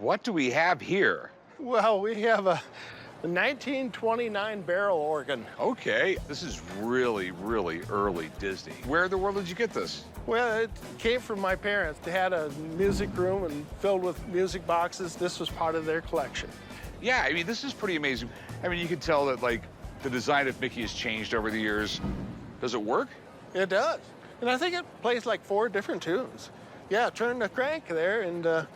What do we have here? Well, we have a 1929 barrel organ. Okay, this is really, really early Disney. Where in the world did you get this? Well, it came from my parents. They had a music room and filled with music boxes. This was part of their collection. Yeah, I mean, this is pretty amazing. I mean, you can tell that, like, the design of Mickey has changed over the years. Does it work? It does. And I think it plays like 4 different tunes. Yeah, turn the crank there and...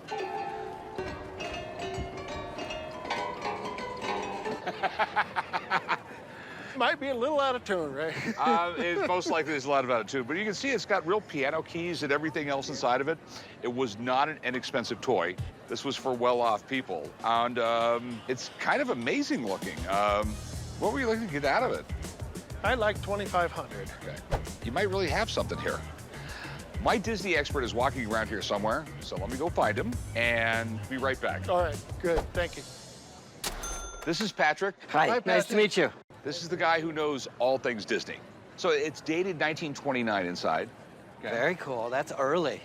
Might be a little out of tune, right? It most likely is a lot of out of tune, but you can see it's got real piano keys and everything else inside of it. It was not an inexpensive toy. This was for well-off people, and it's kind of amazing looking. What were you looking to get out of it? I like 2,500. Okay. You might really have something here. My Disney expert is walking around here somewhere, so let me go find him and be right back. All right, good, thank you. This is Patrick. Hi, Patrick. nice to meet you. This is the guy who knows all things Disney. So it's dated 1929 inside. Okay. Very cool, that's early.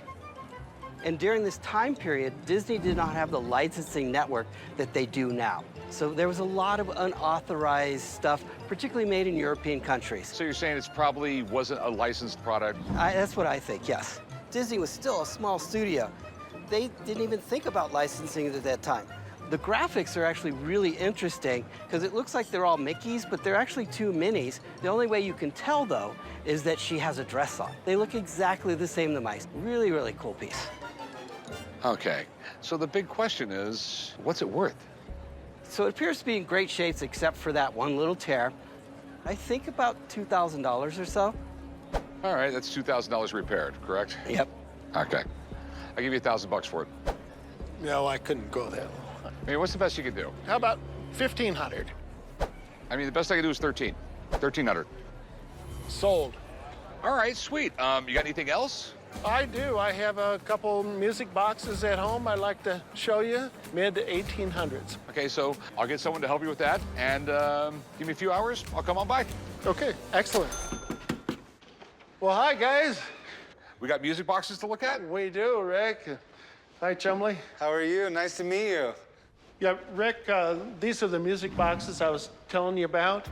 And during this time period, Disney did not have the licensing network that they do now. So there was a lot of unauthorized stuff, particularly made in European countries. So you're saying it's probably wasn't a licensed product? That's what I think, yes. Disney was still a small studio. They didn't even think about licensing it at that time. The graphics are actually really interesting because it looks like they're all Mickeys, but they're actually 2 Minnies. The only way you can tell, though, is that she has a dress on. They look exactly the same to mice. Really, really cool piece. Okay, so the big question is, what's it worth? So it appears to be in great shapes except for that one little tear. I think about $2,000 or so. All right, that's $2,000 repaired, correct? Yep. Okay, I'll give you $1,000 for it. No, I couldn't go that low. I mean, what's the best you can do? How about 1,500? I mean, the best I can do is 1,300. Sold. All right, sweet. You got anything else? I do. I have a couple music boxes at home I'd like to show you, mid 1800s. Okay, so I'll get someone to help you with that, and give me a few hours. I'll come on by. Okay, excellent. Well, hi, guys. We got music boxes to look at? We do, Rick. Hi, Chumley. How are you? Nice to meet you. Yeah, Rick, these are the music boxes I was telling you about.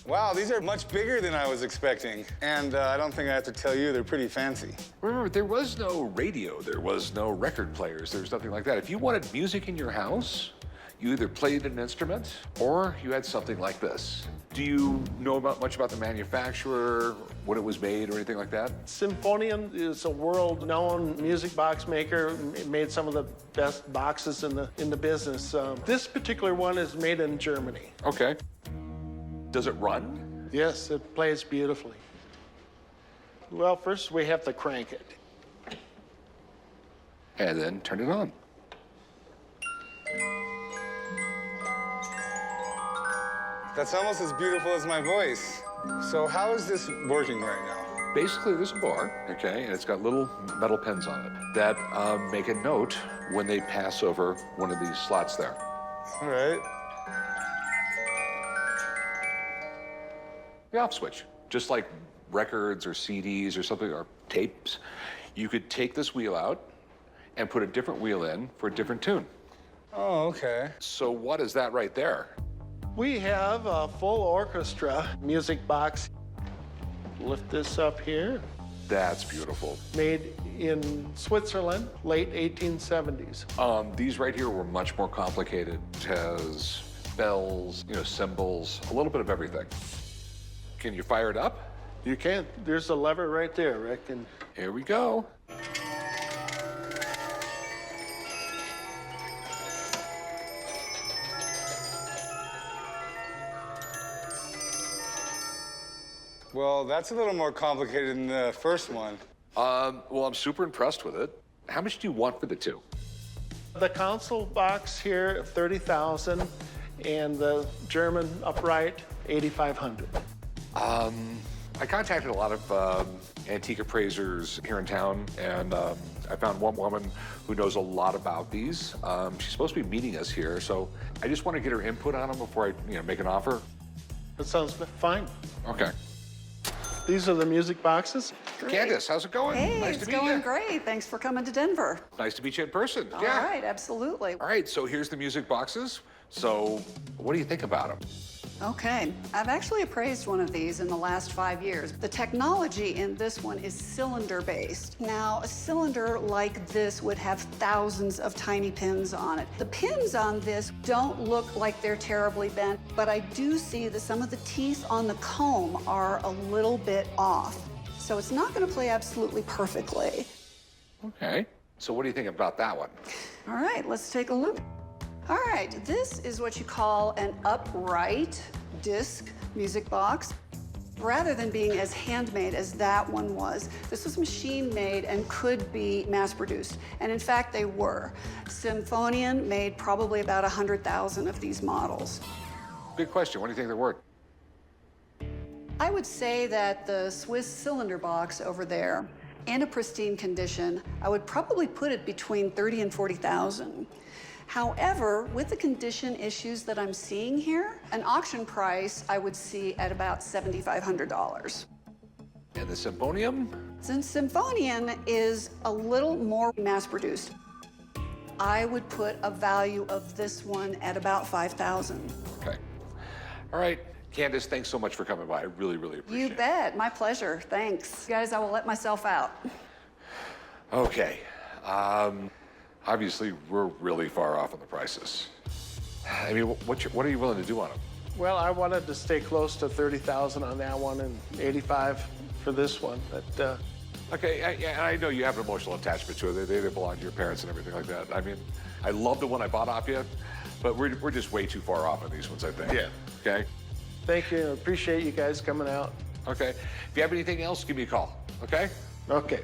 Wow, these are much bigger than I was expecting. And I don't think I have to tell you, they're pretty fancy. Remember, there was no radio, there was no record players, there was nothing like that. If you wanted music in your house, you either played an instrument or you had something like this. Do you know much about the manufacturer, when it was made, or anything like that? Symphonium is a world-known music box maker. It made some of the best boxes in the business. This particular one is made in Germany. Okay. Does it run? Yes, it plays beautifully. Well, first we have to crank it. And then turn it on. That's almost as beautiful as my voice. So how is this working right now? Basically, there's a bar, okay, and it's got little metal pens on it that make a note when they pass over one of these slots there. All right. The off switch, just like records or CDs or something, or tapes. You could take this wheel out and put a different wheel in for a different tune. Oh, okay. So what is that right there? We have a full orchestra music box. Lift this up here. That's beautiful. Made in Switzerland, late 1870s. These right here were much more complicated. It has bells, cymbals, a little bit of everything. Can you fire it up? You can. There's a lever right there, Rick. And Here we go. Well, that's a little more complicated than the first one. Well, I'm super impressed with it. How much do you want for the two? the console box here, 30,000, and the German upright, 8,500. I contacted a lot of antique appraisers here in town, and I found one woman who knows a lot about these. She's supposed to be meeting us here, so I just want to get her input on them before I, make an offer. That sounds fine. Okay. These are the music boxes. Candace, how's it going? Hey, Nice it's to meet going you. great. Thanks for coming to Denver. Nice to meet you in person. All Yeah. right, absolutely. All right, so here's the music boxes. So what do you think about them? Okay, I've actually appraised one of these in the last 5 years. The technology in this one is cylinder-based. Now, a cylinder like this would have thousands of tiny pins on it. The pins on this don't look like they're terribly bent, but I do see that some of the teeth on the comb are a little bit off. So it's not going to play absolutely perfectly. Okay. So what do you think about that one? All right, let's take a look. All right, this is what you call an upright disc music box. Rather than being as handmade as that one was, this was machine-made and could be mass-produced. And in fact, they were. Symphonian made probably about 100,000 of these models. Good question. What do you think they're worth? I would say that the Swiss cylinder box over there, in a pristine condition, I would probably put it between 30 and 40,000. However, with the condition issues that I'm seeing here, an auction price I would see at about $7,500. And the Symphonium? Since Symphonian is a little more mass-produced, I would put a value of this one at about $5,000. Okay. All right. Candace, thanks so much for coming by. I really, really appreciate it. You bet. My pleasure. Thanks. Guys, I will let myself out. Okay. Obviously, we're really far off on the prices. I mean, what are you willing to do on them? Well, I wanted to stay close to 30,000 on that one and 85 for this one, but Okay, I know you have an emotional attachment to it. They belong to your parents and everything like that. I mean, I love the one I bought off you, but we're just way too far off on these ones, I think. Yeah. Okay? thank you. Appreciate you guys coming out. Okay. If you have anything else, give me a call, okay? Okay.